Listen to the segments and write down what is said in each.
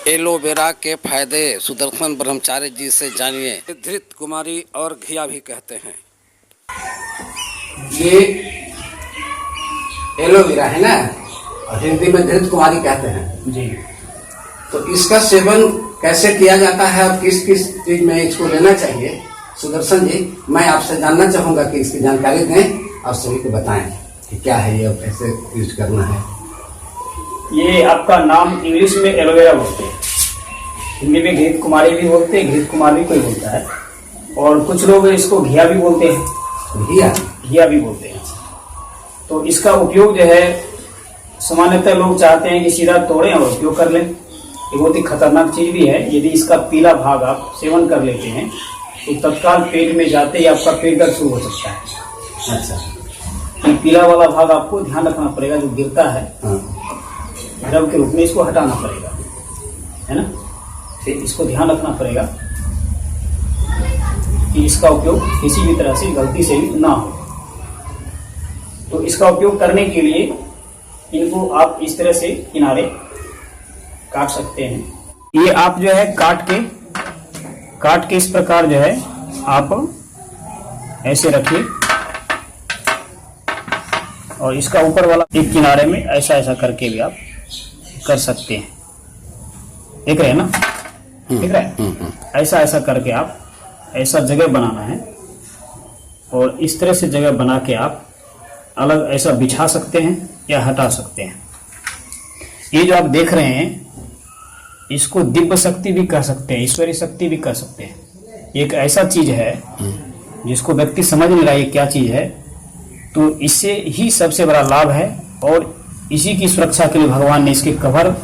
Aloe vera के फायदे सुदर्शन ब्रह्मचारी जी से जानिए। धृत कुमारी और घिया भी कहते हैं। ये एलोवेरा है ना, और हिंदी में धृत कुमारी कहते हैं जी। तो इसका सेवन कैसे किया जाता है और किस किस चीज में इसको लेना चाहिए, सुदर्शन जी मैं आपसे जानना चाहूंगा कि इसकी जानकारी दें और सभी को बताएं कि क्या है ये, कैसे यूज करना है। ये आपका नाम इंग्लिश में एलोवेरा बोलते हैं, हिंदी में घृत कुमारी भी बोलते हैं, घृत कुमार भी कोई बोलता है, और कुछ लोग इसको घिया भी बोलते हैं, घिया भी बोलते हैं। तो इसका उपयोग जो है सामान्यतः लोग चाहते हैं कि सीधा तोड़ें और उपयोग कर लें। ये बहुत ही खतरनाक चीज भी है। यदि इसका पीला भाग आप सेवन कर लेते हैं तो तत्काल पेट में जाते ही आपका पेट दर्द शुरू हो सकता है। अच्छा, ये पीला वाला भाग आपको ध्यान रखना पड़ेगा, जो गिरता है द्रव के रूप में, इसको हटाना पड़ेगा, है ना। फिर इसको ध्यान रखना पड़ेगा कि इसका उपयोग किसी भी तरह से गलती से भी ना हो। तो इसका उपयोग करने के लिए इनको आप इस तरह से किनारे काट सकते हैं। ये आप जो है काट के इस प्रकार जो है आप ऐसे रखिए, और इसका ऊपर वाला एक किनारे में ऐसा ऐसा करके भी आप कर सकते हैं। देख रहे हैं ना, देख रहे हैं, ऐसा ऐसा करके आप ऐसा जगह बनाना है, और इस तरह से जगह बना के आप अलग ऐसा बिछा सकते हैं या हटा सकते हैं। ये जो आप देख रहे हैं इसको दिव्य शक्ति भी कह सकते हैं, ईश्वरीय शक्ति भी कह सकते हैं। एक ऐसा चीज है जिसको व्यक्ति समझ नहीं रहा है क्या चीज है, तो इससे ही सबसे बड़ा लाभ है। और इसी की सुरक्षा के लिए भगवान ने इसके कवर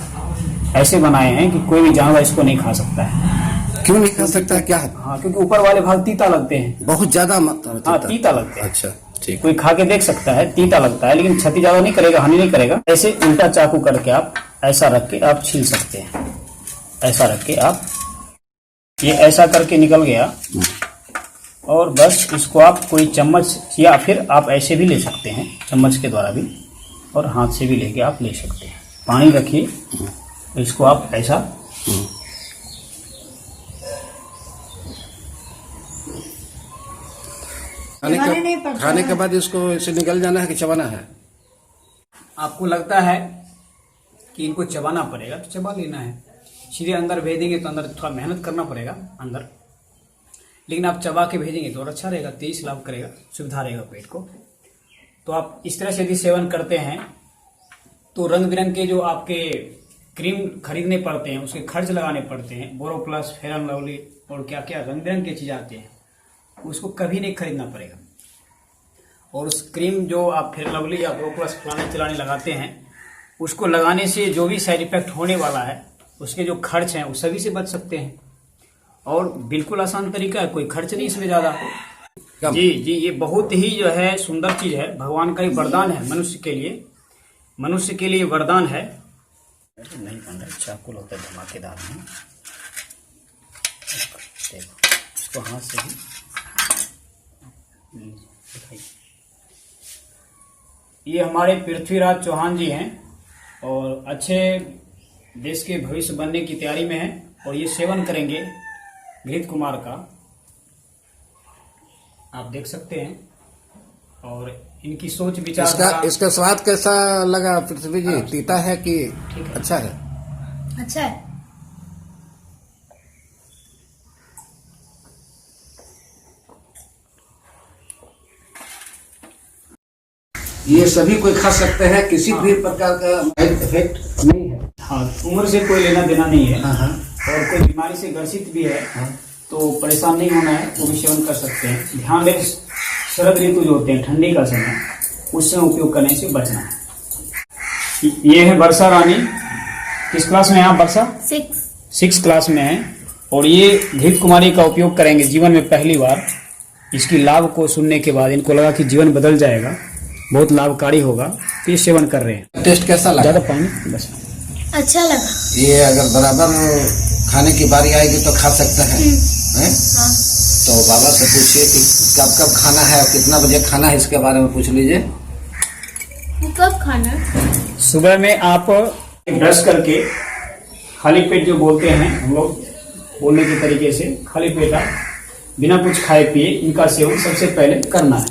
ऐसे बनाए हैं कि कोई भी जानवर इसको नहीं खा सकता है। क्यों नहीं खा सकता, क्या है? हाँ, क्योंकि ऊपर वाले भाग तीता लगते हैं, बहुत ज्यादा मात्रा। हाँ, तीता लगते हैं। अच्छा, ठीक। कोई खा के देख सकता है, तीता लगता है, लेकिन क्षति ज्यादा नहीं करेगा, हानि नहीं करेगा। ऐसे उल्टा चाकू करके आप ऐसा रख के आप छील सकते हैं। ऐसा रख के आप ये ऐसा करके निकल गया, और बस इसको आप कोई चम्मच या फिर आप ऐसे भी ले सकते हैं, चम्मच के द्वारा भी, और हाथ से भी लेके आप ले सकते हैं। पानी रखिए, इसको आप ऐसा खाने के बाद इसको ऐसे निकल जाना है कि चबाना है? आपको लगता है कि इनको चबाना पड़ेगा तो चबा लेना है। सीधे अंदर भेजेंगे तो अंदर थोड़ा मेहनत करना पड़ेगा अंदर, लेकिन आप चबा के भेजेंगे तो और अच्छा रहेगा, तेज लाभ करेगा, सुविधा रहेगा पेट को। तो आप इस तरह से यदि सेवन करते हैं तो रंग बिरंग के जो आपके क्रीम खरीदने पड़ते हैं, उसके खर्च लगाने पड़ते हैं, बोरोप्लस, फेयर एंड लवली और क्या क्या रंग बिरंग की चीज़ आती हैं, उसको कभी नहीं खरीदना पड़ेगा। और उस क्रीम जो आप फेयर लवली या बोरोप्लस फलाने चलाने लगाते हैं, उसको लगाने से जो भी साइड इफेक्ट होने वाला है, उसके जो खर्च हैं उस सभी से बच सकते हैं। और बिल्कुल आसान तरीका है, कोई खर्च नहीं इसमें ज़्यादा। जी जी, ये बहुत ही जो है सुंदर चीज़ है, भगवान का एक वरदान है मनुष्य के लिए, मनुष्य के लिए वरदान है। नहीं बन रहा, चाकू होता है धमाकेदार में, देखो इसको हाथ से ही दिखाइए। ये हमारे पृथ्वीराज चौहान जी हैं और अच्छे देश के भविष्य बनने की तैयारी में हैं, और ये सेवन करेंगे घृत कुमार का, आप देख सकते हैं। और इनकी सोच विचार, इसका स्वाद कैसा लगा पृथ्वी जी? तीता है कि अच्छा है? अच्छा है। ये सभी कोई खा सकते हैं, किसी भी प्रकार का साइड इफेक्ट नहीं है। हाँ, उम्र से कोई लेना देना नहीं है। और कोई बीमारी से ग्रसित भी है तो परेशान नहीं होना है, वो भी सेवन कर सकते हैं। ध्यान दें, शरद ऋतु जो होते हैं, ठंडी का समय, उस समय उपयोग करने से बचना है। ये है वर्षा रानी। किस क्लास में है आप वर्षा? 6 क्लास में है। और ये घृत कुमारी का उपयोग करेंगे जीवन में पहली बार। इसकी लाभ को सुनने के बाद इनको लगा कि जीवन बदल जाएगा, बहुत लाभकारी होगा, तो ये सेवन कर रहे हैं। टेस्ट कैसा लगा? ज्यादा पानी बस। अच्छा लगा। ये अगर बराबर खाने की बारी आएगी तो खा सकते हैं, हैं? हाँ। तो बाबा से पूछिए कि कब कब खाना है और कितना बजे खाना है, इसके बारे में पूछ लीजिए। कब खाना? सुबह में आप ब्रश करके खाली पेट जो बोलते हैं हम लोग बोलने के तरीके से, खाली पेट आप बिना कुछ खाए पिए इनका सेवन सबसे पहले करना है।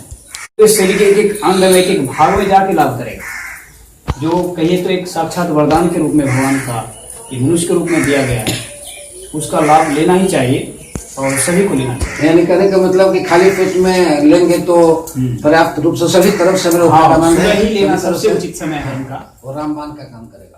तो इस शरीर के एक एक अंग में, एक एक भाग में जाके लाभ करेगा, जो कहिए तो एक साक्षात वरदान के रूप में भगवान का ये मनुष्य के रूप में दिया गया है, उसका लाभ लेना ही चाहिए और सभी को लेना चाहिए। यानी कहने का मतलब कि खाली पेट में लेंगे तो पर्याप्त रूप से सभी तरफ से मेरे हाँ, ही लेना सबसे उचित समय है इनका, और रामबाण का काम करेगा।